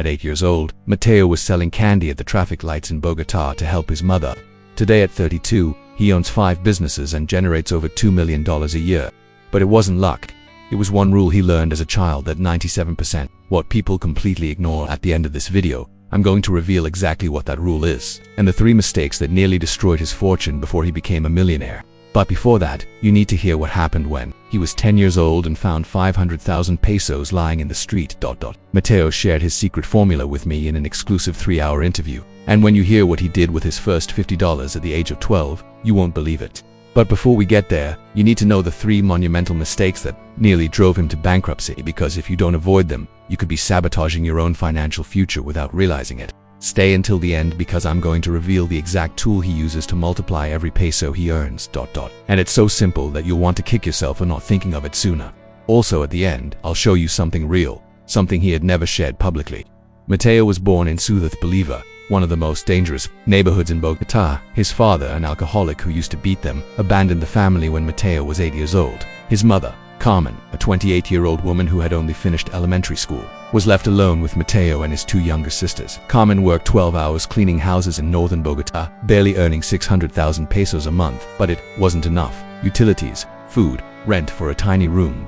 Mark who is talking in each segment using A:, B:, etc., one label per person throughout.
A: At 8 years old, Mateo was selling candy at the traffic lights in Bogotá to help his mother. Today at 32, he owns 5 businesses and generates over $2 million a year. But it wasn't luck. It was one rule he learned as a child that 97% what people completely ignore. At the end of this video, I'm going to reveal exactly what that rule is, and the 3 mistakes that nearly destroyed his fortune before he became a millionaire. But before that, you need to hear what happened when he was 10 years old and found 500,000 pesos lying in the street. Mateo shared his secret formula with me in an exclusive 3-hour interview. And when you hear what he did with his first $50 at the age of 12, you won't believe it. But before we get there, you need to know the 3 monumental mistakes that nearly drove him to bankruptcy, because if you don't avoid them, you could be sabotaging your own financial future without realizing it. Stay until the end because I'm going to reveal the exact tool he uses to multiply every peso he earns. And it's so simple that you'll want to kick yourself for not thinking of it sooner. Also at the end, I'll show you something real, something he had never shared publicly. Mateo was born in Ciudad Bolívar, one of the most dangerous neighborhoods in Bogotá. His father, an alcoholic who used to beat them, abandoned the family when Mateo was 8 years old. His mother, Carmen, a 28-year-old woman who had only finished elementary school, was left alone with Mateo and his 2 younger sisters. Carmen worked 12 hours cleaning houses in northern Bogotá, barely earning 600,000 pesos a month, but it wasn't enough. Utilities, food, rent for a tiny room.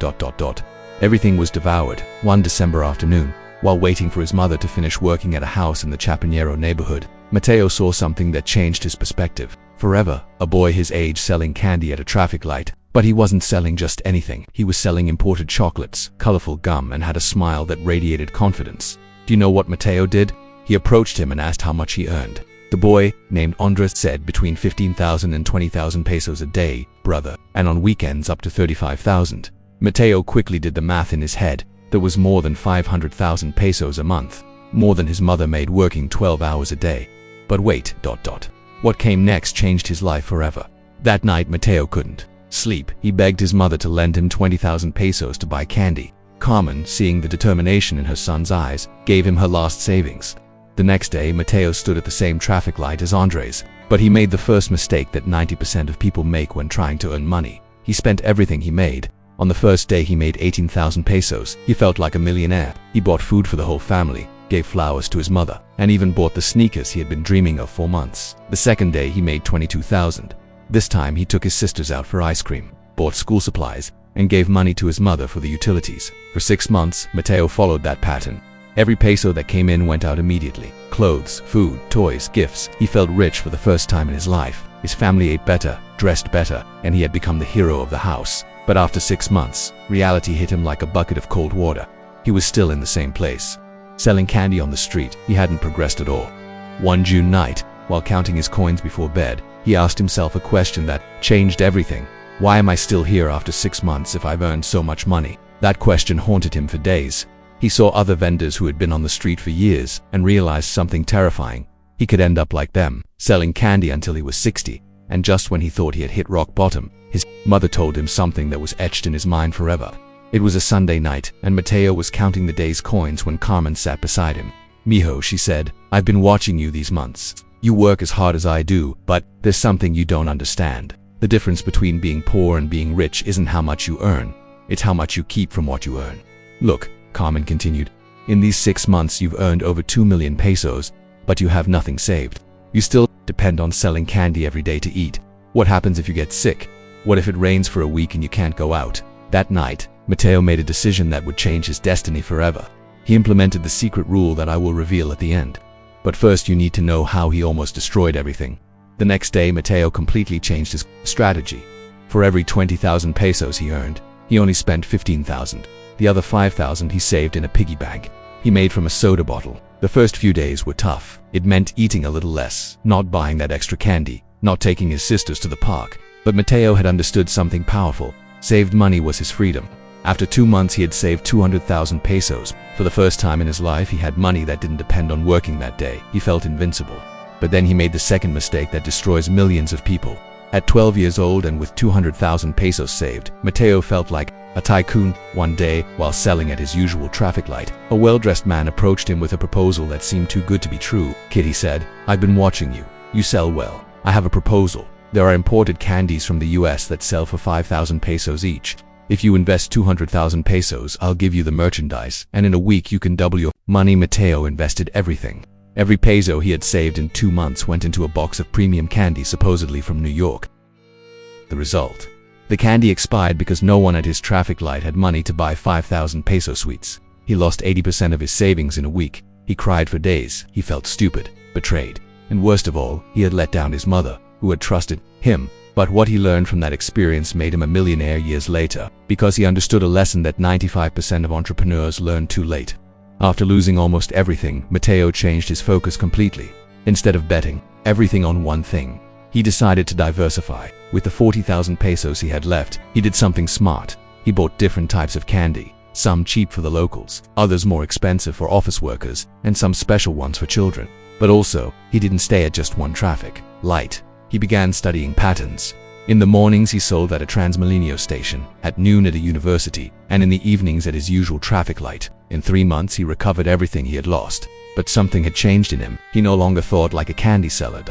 A: Everything was devoured. One December afternoon, while waiting for his mother to finish working at a house in the Chapinero neighborhood, Mateo saw something that changed his perspective forever. A boy his age selling candy at a traffic light. But he wasn't selling just anything. He was selling imported chocolates, colorful gum, and had a smile that radiated confidence. Do you know what Mateo did? He approached him and asked how much he earned. The boy, named Andres, said between 15,000 and 20,000 pesos a day, brother, and on weekends up to 35,000. Mateo quickly did the math in his head. That was more than 500,000 pesos a month, more than his mother made working 12 hours a day. But wait, what came next changed his life forever. That night Mateo couldn't sleep. He begged his mother to lend him 20,000 pesos to buy candy. Carmen, seeing the determination in her son's eyes, gave him her last savings. The next day, Mateo stood at the same traffic light as Andres, but he made the first mistake that 90% of people make when trying to earn money. He spent everything he made. On the first day he made 18,000 pesos. He felt like a millionaire. He bought food for the whole family, gave flowers to his mother, and even bought the sneakers he had been dreaming of for months. The second day he made 22,000. This time he took his sisters out for ice cream, bought school supplies, and gave money to his mother for the utilities. For 6 months, Mateo followed that pattern. Every peso that came in went out immediately. Clothes, food, toys, gifts. He felt rich for the first time in his life. His family ate better, dressed better, and he had become the hero of the house. But after 6 months, reality hit him like a bucket of cold water. He was still in the same place, selling candy on the street. He hadn't progressed at all. One June night, while counting his coins before bed, he asked himself a question that changed everything. Why am I still here after 6 months if I've earned so much money? That question haunted him for days. He saw other vendors who had been on the street for years and realized something terrifying. He could end up like them, selling candy until he was 60. And just when he thought he had hit rock bottom, his mother told him something that was etched in his mind forever. It was a Sunday night, and Mateo was counting the day's coins when Carmen sat beside him. "Mijo," she said, "I've been watching you these months. You work as hard as I do, but there's something you don't understand. The difference between being poor and being rich isn't how much you earn. It's how much you keep from what you earn. Look," Carmen continued, "in these 6 months you've earned over 2 million pesos, but you have nothing saved. You still depend on selling candy every day to eat. What happens if you get sick? What if it rains for a week and you can't go out?" That night, Mateo made a decision that would change his destiny forever. He implemented the secret rule that I will reveal at the end. But first you need to know how he almost destroyed everything. The next day, Mateo completely changed his strategy. For every 20,000 pesos he earned, he only spent 15,000. The other 5,000 he saved in a piggy bank he made from a soda bottle. The first few days were tough. It meant eating a little less, not buying that extra candy, not taking his sisters to the park. But Mateo had understood something powerful. Saved money was his freedom. After 2 months he had saved 200,000 pesos. For the first time in his life he had money that didn't depend on working that day. He felt invincible. But then he made the second mistake that destroys millions of people. At 12 years old and with 200,000 pesos saved, Mateo felt like a tycoon. One day, while selling at his usual traffic light, a well-dressed man approached him with a proposal that seemed too good to be true. "Kid," he said, "I've been watching you. You sell well. I have a proposal. There are imported candies from the US that sell for 5,000 pesos each. If you invest 200,000 pesos, I'll give you the merchandise, and in a week you can double your money. Mateo invested everything. Every peso he had saved in 2 months went into a box of premium candy supposedly from New York. The result? The candy expired because no one at his traffic light had money to buy 5,000 peso sweets. He lost 80% of his savings in a week. He cried for days. He felt stupid, betrayed, and worst of all, he had let down his mother, who had trusted him. But what he learned from that experience made him a millionaire years later, because he understood a lesson that 95% of entrepreneurs learn too late. After losing almost everything, Mateo changed his focus completely. Instead of betting everything on one thing, he decided to diversify. With the 40,000 pesos he had left, he did something smart. He bought different types of candy, some cheap for the locals, others more expensive for office workers, and some special ones for children. But also, he didn't stay at just one traffic light. He began studying patterns. In the mornings he sold at a Transmilenio station, at noon at a university, and in the evenings at his usual traffic light. In 3 months he recovered everything he had lost. But something had changed in him. He no longer thought like a candy seller.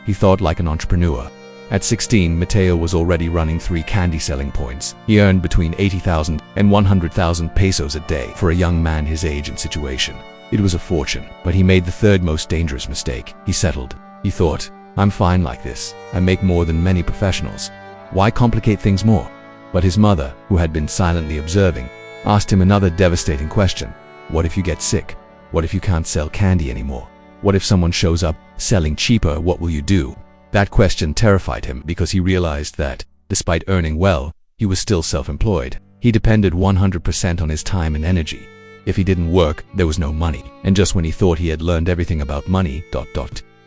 A: He thought like an entrepreneur. At 16, Mateo was already running 3 candy selling points. He earned between 80,000 and 100,000 pesos a day for a young man his age and situation. It was a fortune, but he made the third most dangerous mistake. He settled. He thought, I'm fine like this. I make more than many professionals. Why complicate things more? But his mother, who had been silently observing, asked him another devastating question. What if you get sick? What if you can't sell candy anymore? What if someone shows up selling cheaper? What will you do? That question terrified him because he realized that, despite earning well, he was still self-employed. He depended 100% on his time and energy. If he didn't work, there was no money. And just when he thought he had learned everything about money,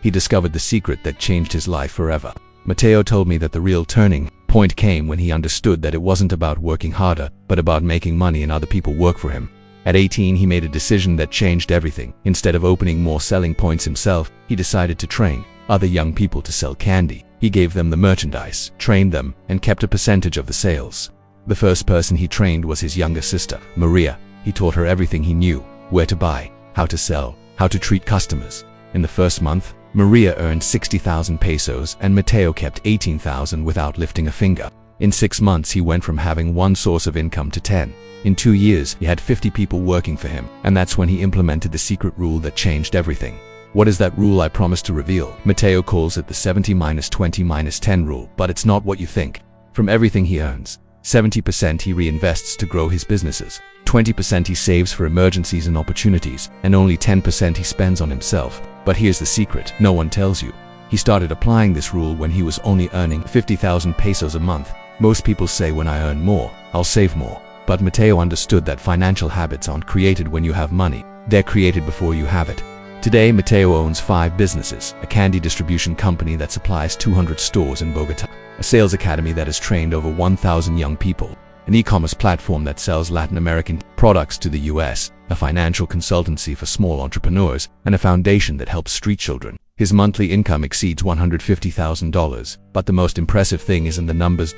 A: he discovered the secret that changed his life forever. Mateo told me that the real turning point came when he understood that it wasn't about working harder, but about making money and other people work for him. At 18, he made a decision that changed everything. Instead of opening more selling points himself, he decided to train other young people to sell candy. He gave them the merchandise, trained them, and kept a percentage of the sales. The first person he trained was his younger sister, Maria. He taught her everything he knew: where to buy, how to sell, how to treat customers. In the first month, Maria earned 60,000 pesos and Mateo kept 18,000 without lifting a finger. In 6 months, he went from having one source of income to 10. In 2 years, he had 50 people working for him, and that's when he implemented the secret rule that changed everything. What is that rule I promised to reveal? Mateo calls it the 70-20-10 rule, but it's not what you think. From everything he earns, 70% he reinvests to grow his businesses, 20% he saves for emergencies and opportunities, and only 10% he spends on himself. But here's the secret no one tells you. He started applying this rule when he was only earning 50,000 pesos a month. Most people say when I earn more, I'll save more. But Mateo understood that financial habits aren't created when you have money. They're created before you have it. Today, Mateo owns 5 businesses: a candy distribution company that supplies 200 stores in Bogotá, a sales academy that has trained over 1,000 young people, an e-commerce platform that sells Latin American products to the US, a financial consultancy for small entrepreneurs, and a foundation that helps street children. His monthly income exceeds $150,000, but the most impressive thing isn't the numbers.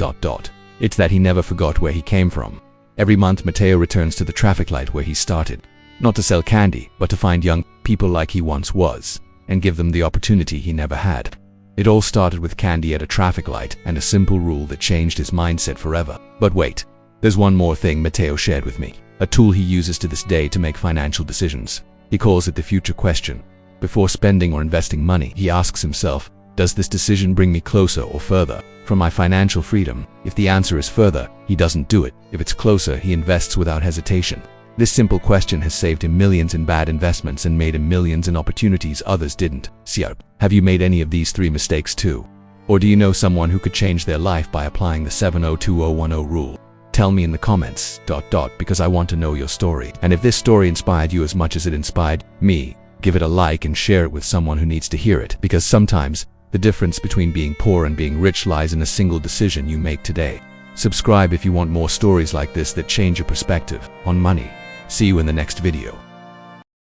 A: It's that he never forgot where he came from. Every month, Mateo returns to the traffic light where he started, not to sell candy, but to find young people like he once was, and give them the opportunity he never had. It all started with candy at a traffic light and a simple rule that changed his mindset forever. But wait, there's one more thing Mateo shared with me, a tool he uses to this day to make financial decisions. He calls it the future question. Before spending or investing money, he asks himself, does this decision bring me closer or further from my financial freedom? If the answer is further, he doesn't do it. If it's closer, he invests without hesitation. This simple question has saved him millions in bad investments and made him millions in opportunities others didn't. Have you made any of these 3 mistakes too? Or do you know someone who could change their life by applying the 70-20-10 rule? Tell me in the comments, because I want to know your story. And if this story inspired you as much as it inspired me, give it a like and share it with someone who needs to hear it. Because sometimes, the difference between being poor and being rich lies in a single decision you make today. Subscribe if you want more stories like this that change your perspective on money. See you in the next video.